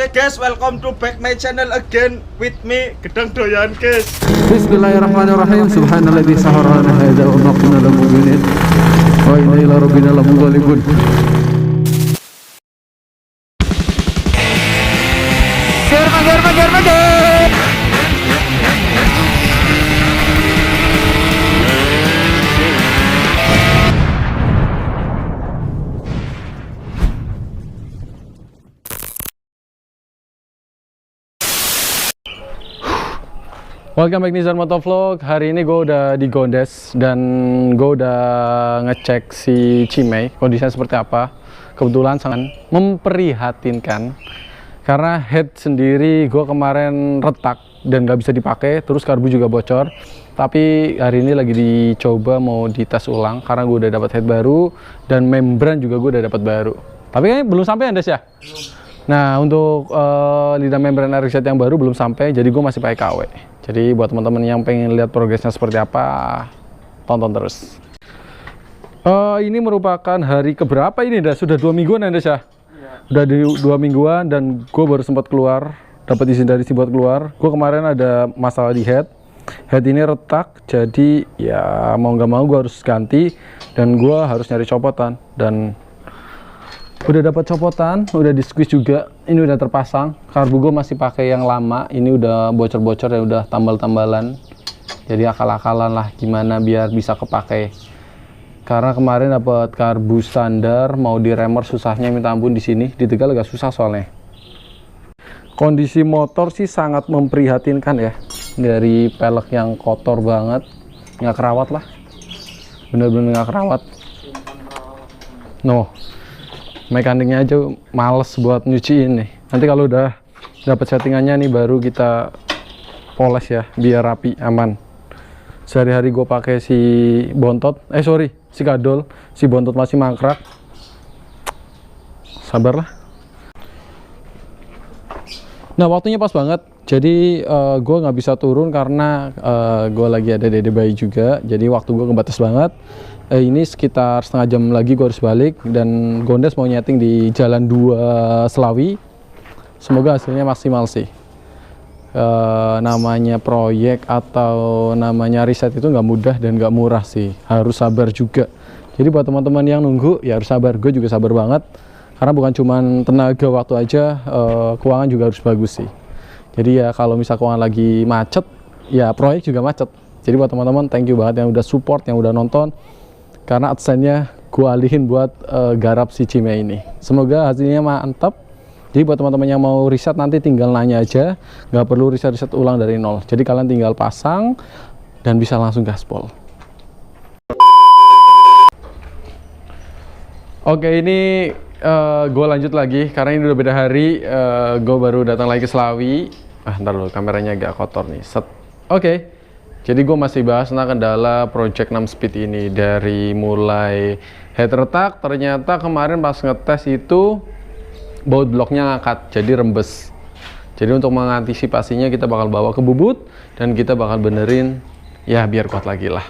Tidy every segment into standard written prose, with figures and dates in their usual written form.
Oke guys, welcome to back my channel again with me Gedang Doyan guys. Bismillahirrahmanirrahim. Subhanalladzi sahara lana hadza wa ma kunna lahu muqrinin wa inna ila rabbina lamunqalibun. Welcome back Nizar Motovlog. Hari ini gue udah di Gondes dan gue udah ngecek si Cimei kondisinya seperti apa. Kebetulan sangat memprihatinkan karena head sendiri gue kemarin retak dan gak bisa dipakai, terus karbu juga bocor. Tapi hari ini lagi dicoba mau dites ulang karena gue udah dapat head baru dan membran juga gue udah dapat baru. Tapi kayaknya belum sampai Andes ya? Nah, untuk lidah membran reset yang baru belum sampai, jadi gue masih pakai KW. Jadi buat teman-teman yang pengen lihat progresnya seperti apa, tonton terus. Ini merupakan hari keberapa ini? Sudah 2 mingguan Andes ya? Udah 2 mingguan dan gue baru sempat keluar, dapat izin dari si buat keluar. Gue kemarin ada masalah di head. Head ini retak, jadi ya mau nggak mau gue harus ganti dan gue harus nyari copotan. Dan udah dapat copotan, udah di squeeze juga, ini udah terpasang. Karbu gue masih pakai yang lama, ini udah bocor-bocor ya, udah tambal-tambalan. Jadi akal-akalan lah gimana biar bisa kepake. Karena kemarin dapat karbu standar, mau di remer susahnya minta ampun di sini. Di Tegal agak susah soalnya. Kondisi motor sih sangat memprihatinkan ya. Dari pelek yang kotor banget, nggak kerawat lah. Bener-bener nggak kerawat. Mekaniknya aja males buat nyuciin nih. Nanti kalau udah dapat settingannya nih baru kita poles ya, biar rapi, aman. Sehari-hari gue pakai si bontot, si kadol, si bontot masih mangkrak. Sabarlah. Nah, waktunya pas banget. Jadi gue nggak bisa turun karena gue lagi ada dede bayi juga. Jadi waktu gue kebatas banget. Ini sekitar setengah jam lagi gue harus balik dan Gondes mau nyeting di Jalan 2 Selawi. Semoga hasilnya maksimal sih. Namanya proyek atau namanya riset itu nggak mudah dan nggak murah sih, harus sabar juga. Jadi buat teman-teman yang nunggu ya harus sabar, gue juga sabar banget karena bukan cuma tenaga waktu aja, keuangan juga harus bagus sih. Jadi ya kalau misal keuangan lagi macet ya proyek juga macet. Jadi buat teman-teman thank you banget yang udah support, yang udah nonton. Karena adsense-nya gue alihin buat garap si Cimei ini. Semoga hasilnya mantap. Jadi buat teman-teman yang mau riset nanti tinggal nanya aja, nggak perlu riset ulang dari nol. Jadi kalian tinggal pasang dan bisa langsung gaspol. Oke, ini gue lanjut lagi karena ini udah beda hari. Gue baru datang lagi ke Selawi. Ntar dulu kameranya agak kotor nih. Oke. Jadi gue masih bahas tentang kendala Project 6 Speed ini. Dari mulai head retak, ternyata kemarin pas ngetes itu baut bloknya ngangkat, jadi rembes. Jadi untuk mengantisipasinya kita bakal bawa ke bubut dan kita bakal benerin ya biar kuat lagi lah.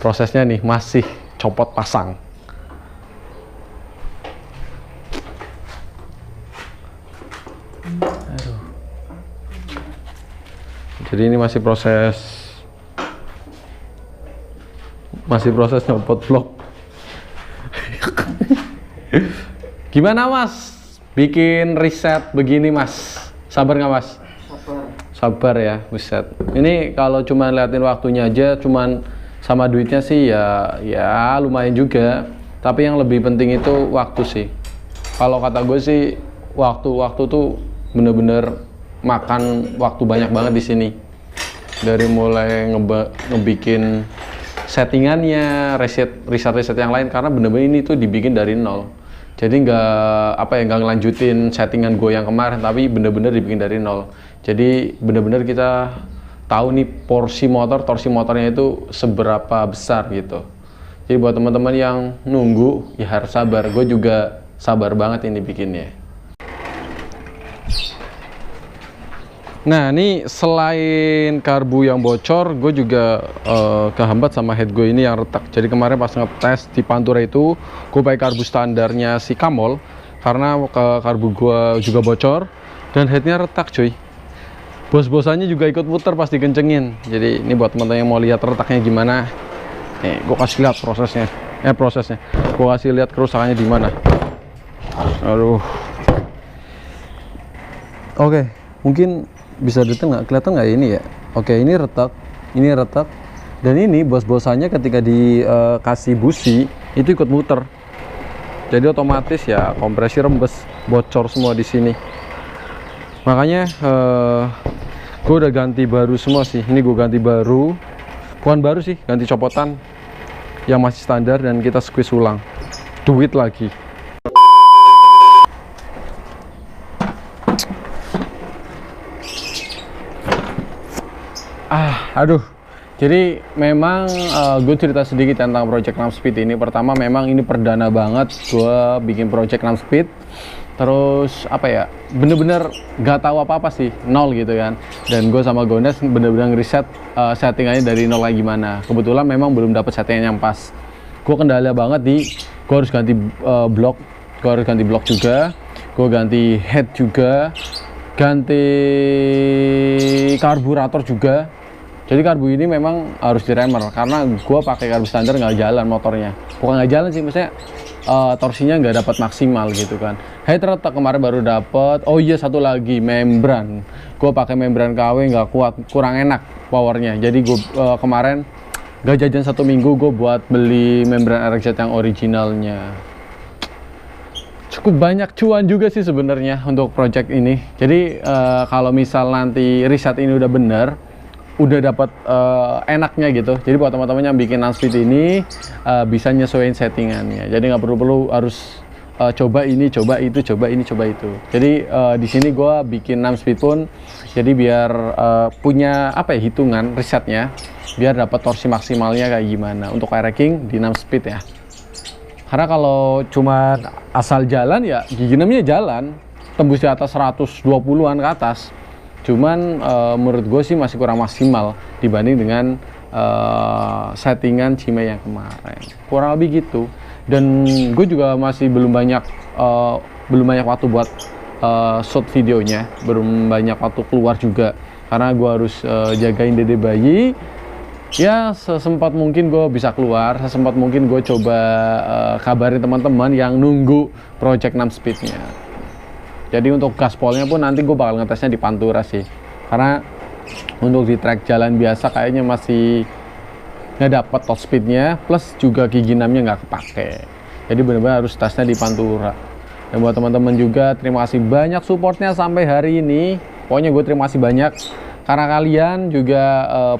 Prosesnya nih masih copot pasang. Jadi ini masih proses nyopot blok. Gimana mas bikin riset begini mas? Sabar nggak mas? Sabar ya, buset. Ini kalau cuma liatin waktunya aja, cuman sama duitnya sih ya lumayan juga. Tapi yang lebih penting itu waktu sih. Kalau kata gue sih waktu tuh bener-bener makan waktu banyak banget di sini. Dari mulai ngebikin settingannya, riset yang lain, karena bener-bener ini tuh dibikin dari nol. Jadi nggak ngelanjutin settingan gue yang kemarin, tapi bener-bener dibikin dari nol. Jadi bener-bener kita tahu nih torsi motornya itu seberapa besar gitu. Jadi buat teman-teman yang nunggu ya harus sabar. Gue juga sabar banget ini bikinnya. Nah, ini selain karbu yang bocor, gue juga kehambat sama head gue ini yang retak. Jadi kemarin pas ngetes di Pantura itu, gue pakai karbu standarnya si Kamol, karena karbu gue juga bocor. Dan headnya retak cuy. Bos-bosannya juga ikut muter pas dikencengin. Jadi ini buat teman-teman yang mau lihat retaknya gimana. Nih, gue kasih lihat prosesnya. Gue kasih lihat kerusakannya di mana. Aduh. Oke, mungkin bisa detail nggak? Kelihatan nggak ini ya? Oke, ini retak. Dan ini bos-bosannya ketika dikasih busi itu ikut muter. Jadi otomatis ya kompresi rembes, bocor semua di sini. Makanya gue udah ganti baru semua sih. Ini gue ganti baru, bukan baru sih, ganti copotan yang masih standar dan kita squeeze ulang, duit lagi. Aduh. Jadi memang gue cerita sedikit tentang project 6 speed ini. Pertama memang ini perdana banget gue bikin project 6 speed. Terus apa ya, bener-bener gak tahu apa-apa sih, nol gitu kan. Dan gue sama Gondes bener-bener ngeriset settingannya dari nol kayak gimana. Kebetulan memang belum dapet settingan yang pas. Gue kendala banget di, gue harus ganti blok, juga. Gue ganti head juga, ganti karburator juga. Jadi karbu ini memang harus diremer karena gue pakai karbu standar nggak jalan motornya. Bukan nggak jalan sih, maksudnya torsinya nggak dapat maksimal gitu kan. Head retak kemarin baru dapat. Oh iya, satu lagi membran. Gue pakai membran KW nggak kuat, kurang enak powernya. Jadi gue kemarin gak jajan 1 minggu gue buat beli membran RXZ yang originalnya. Cukup banyak cuan juga sih sebenarnya untuk project ini. Jadi kalau misal nanti riset ini udah bener, udah dapat enaknya gitu. Jadi buat teman-teman yang bikin 6 speed ini bisa nyesuaiin settingannya. Jadi nggak perlu harus coba ini, coba itu, coba ini, coba itu. Jadi di sini gue bikin 6 speed pun jadi biar punya apa ya, hitungan risetnya, biar dapat torsi maksimalnya kayak gimana untuk air-racking di 6 speed ya. Karena kalau cuma asal jalan ya gigi 6-nya jalan tembus di atas 120-an ke atas. Cuman menurut gue sih masih kurang maksimal dibanding dengan settingan Cimei yang kemarin, kurang lebih gitu. Dan gue juga masih belum banyak waktu buat shoot videonya, belum banyak waktu keluar juga karena gue harus jagain dede bayi. Ya sesempat mungkin gue bisa keluar, sesempat mungkin gue coba kabarin teman-teman yang nunggu project 6 speednya. Jadi untuk gaspolnya pun nanti gue bakal ngetesnya di Pantura sih. Karena untuk di track jalan biasa kayaknya masih nggak dapet top speednya, plus juga gigi 6-nya nggak kepake. Jadi benar-benar harus tesnya di Pantura. Dan buat teman-teman juga, terima kasih banyak supportnya sampai hari ini. Pokoknya gue terima kasih banyak. Karena kalian juga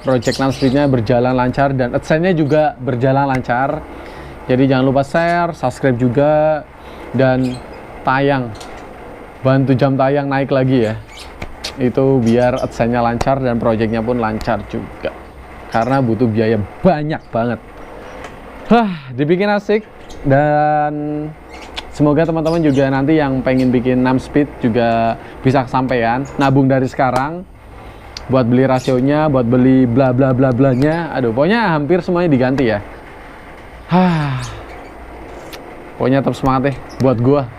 project 6 speednya berjalan lancar dan AdSense-nya juga berjalan lancar. Jadi jangan lupa share, subscribe juga, dan bantu jam tayang naik lagi ya. Itu biar AdSense-nya lancar dan projectnya pun lancar juga. Karena butuh biaya banyak banget. Dibikin asik. Dan semoga teman-teman juga nanti yang pengen bikin 6 speed juga bisa kesampaian. Nabung dari sekarang buat beli rasionya, buat beli bla bla bla blanya. Aduh, pokoknya hampir semuanya diganti ya. Pokoknya tetap semangat deh buat gua.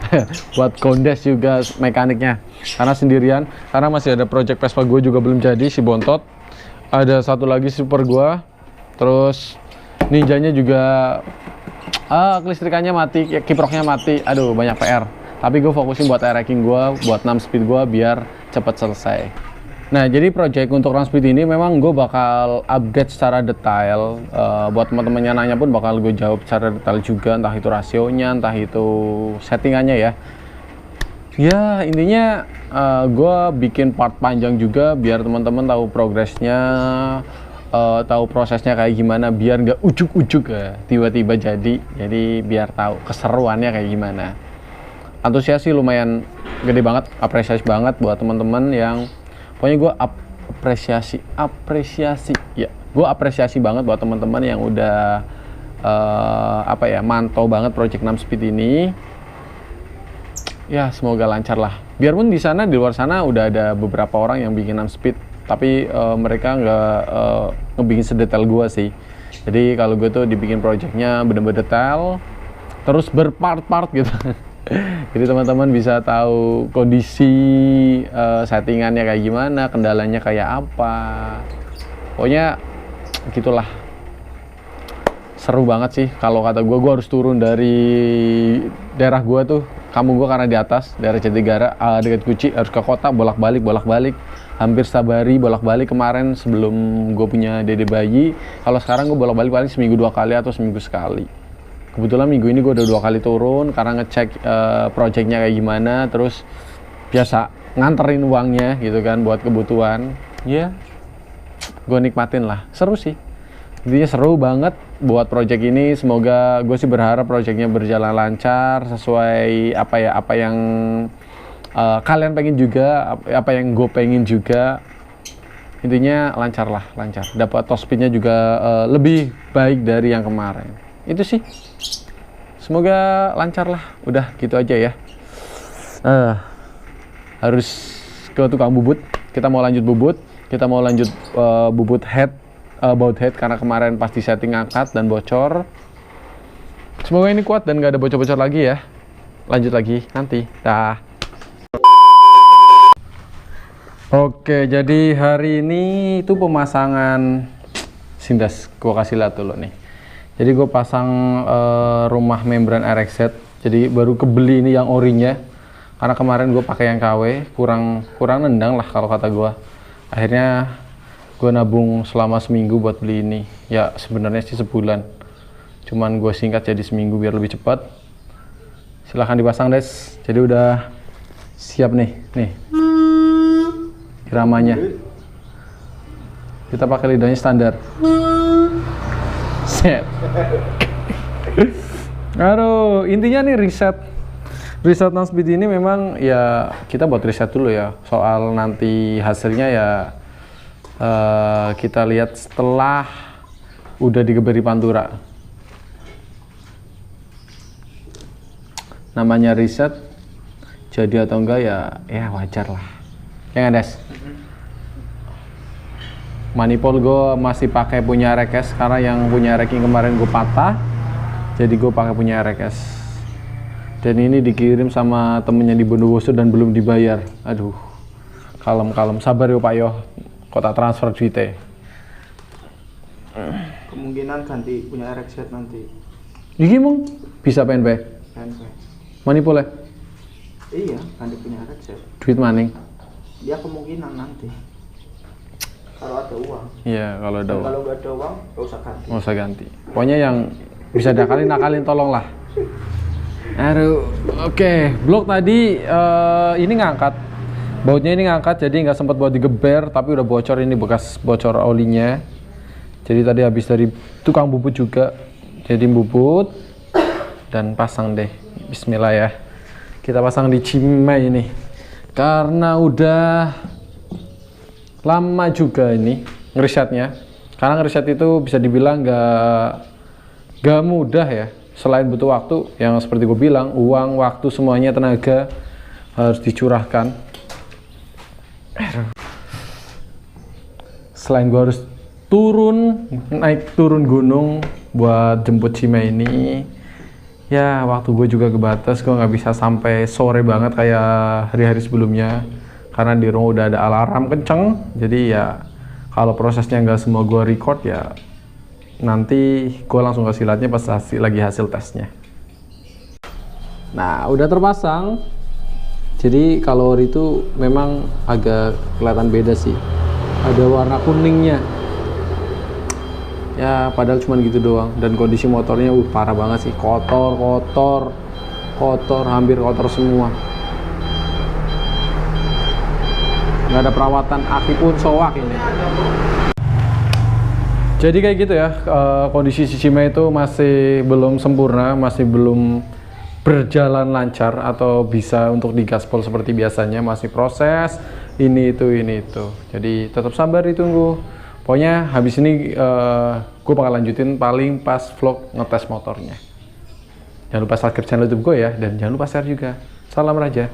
Buat Gondes juga mekaniknya. Karena sendirian, karena masih ada project Vespa gua juga belum jadi, si Bontot. Ada satu lagi super gua. Terus Ninjanya juga kelistrikannya mati, kiproknya mati. Aduh, banyak PR. Tapi gue fokusin buat air-racking gue, buat 6 speed gue biar cepet selesai. Nah, jadi project untuk 6 speed ini memang gue bakal update secara detail. Buat teman-teman yang nanya pun bakal gue jawab secara detail juga, entah itu rasionya, entah itu settingannya ya. Ya, intinya gue bikin part panjang juga biar teman-teman tahu progresnya, tahu prosesnya kayak gimana, biar nggak ujuk-ujuk ya tiba-tiba jadi biar tahu keseruannya kayak gimana. Antusias sih lumayan gede banget, apresiasi banget buat teman-teman yang pokoknya gue apresiasi banget buat teman-teman yang udah mantau banget project 6 speed ini. Ya semoga lancar lah. Biarpun di sana, di luar sana udah ada beberapa orang yang bikin 6 speed, tapi mereka nggak ngebikin sedetail gue sih. Jadi kalau gue tuh dibikin projectnya bener-bener detail, terus berpart-part gitu. Jadi teman-teman bisa tahu kondisi settingannya kayak gimana, kendalanya kayak apa. Pokoknya gitulah. Seru banget sih kalau kata gue harus turun dari daerah gue tuh, kampung gue karena di atas, daerah Jatinegara, dekat Guci, harus ke kota bolak-balik, hampir Sabari bolak-balik kemarin sebelum gue punya dede bayi. Kalau sekarang gue bolak-balik paling seminggu 2 kali atau seminggu sekali. Kebetulan minggu ini gue udah 2 kali turun karena ngecek projectnya kayak gimana, terus biasa nganterin uangnya gitu kan buat kebutuhan. Ya, gue nikmatin lah, seru sih. Intinya seru banget buat project ini. Semoga gue sih berharap projectnya berjalan lancar sesuai apa yang kalian pengen juga, apa yang gue pengen juga. Intinya lancar lah, lancar. Dapat top speednya juga lebih baik dari yang kemarin. Itu sih. Semoga lancar lah. Udah gitu aja ya. Harus ke tukang bubut. Kita mau lanjut bubut. Kita mau lanjut bubut head. Baut head karena kemarin pas di setting angkat dan bocor. Semoga ini kuat dan gak ada bocor-bocor lagi ya. Lanjut lagi nanti. Dah. Oke, jadi hari ini itu pemasangan sindas. Gua kasih lihat dulu nih. Jadi gue pasang rumah membran RX-Z. Jadi baru kebeli ini yang orinya. Karena kemarin gue pakai yang KW, kurang nendang lah kalau kata gue. Akhirnya gue nabung selama seminggu buat beli ini. Ya sebenarnya sih sebulan, cuman gue singkat jadi seminggu biar lebih cepat. Silahkan dipasang Des. Jadi udah siap nih iramanya. Kita pakai lidahnya standar. Set. Aduh, intinya nih riset non-speed ini memang ya kita buat riset dulu ya. Soal nanti hasilnya ya kita lihat setelah udah digeberi Pantura. Namanya riset, jadi atau enggak ya wajar lah. Ya nggak Des? Manifold gue masih pakai punya RX karena yang punya RX kemarin gue patah, jadi gue pakai punya RX. Dan ini dikirim sama temennya di Bondowoso dan belum dibayar. Aduh, kalem, sabar yo Pak yo. Kota transfer duitnya. Kemungkinan ganti punya RX-Z nanti. Iki mong bisa PNP? PNP. Manipul ya? Iya, ganti punya RX-Z. Duit maning? Ya kemungkinan nanti. Kalau ada uang. Iya, kalau ada uang. Kalau nggak ada uang, nggak usah ganti. Nggak usah ganti. Pokoknya yang bisa nakalin tolong lah. Aduh, oke. Blok tadi ini ngangkat. Bautnya ini ngangkat, jadi nggak sempat buat digeber, tapi udah bocor, ini bekas bocor olinya. Jadi tadi habis dari tukang bubut juga, jadi bubut dan pasang deh. Bismillah ya. Kita pasang di Cimei ini, karena udah lama juga ini ngerisetnya. Karena ngeriset itu bisa dibilang nggak mudah ya. Selain butuh waktu, yang seperti gue bilang, uang, waktu, semuanya, tenaga harus dicurahkan. Selain gue harus naik turun gunung buat jemput Cimei ini, ya waktu gue juga kebatas. Gue nggak bisa sampai sore banget kayak hari-hari sebelumnya karena di rumah udah ada alarm kenceng. Jadi ya kalau prosesnya nggak semua gue record, ya nanti gue langsung kasih lihatnya pas lagi hasil tesnya. Nah, udah terpasang. Jadi kalori itu memang agak kelihatan beda sih. Ada warna kuningnya. Ya padahal cuma gitu doang. Dan kondisi motornya parah banget sih. Kotor, hampir kotor semua. Nggak ada perawatan, aki pun soak ini. Jadi kayak gitu ya, kondisi Cimei itu masih belum sempurna, masih belum berjalan lancar atau bisa untuk digaspol seperti biasanya, masih proses ini itu. Jadi tetap sabar, ditunggu. Pokoknya habis ini gue bakal lanjutin paling pas vlog ngetes motornya. Jangan lupa subscribe channel YouTube gue ya, dan jangan lupa share juga. Salam Raja.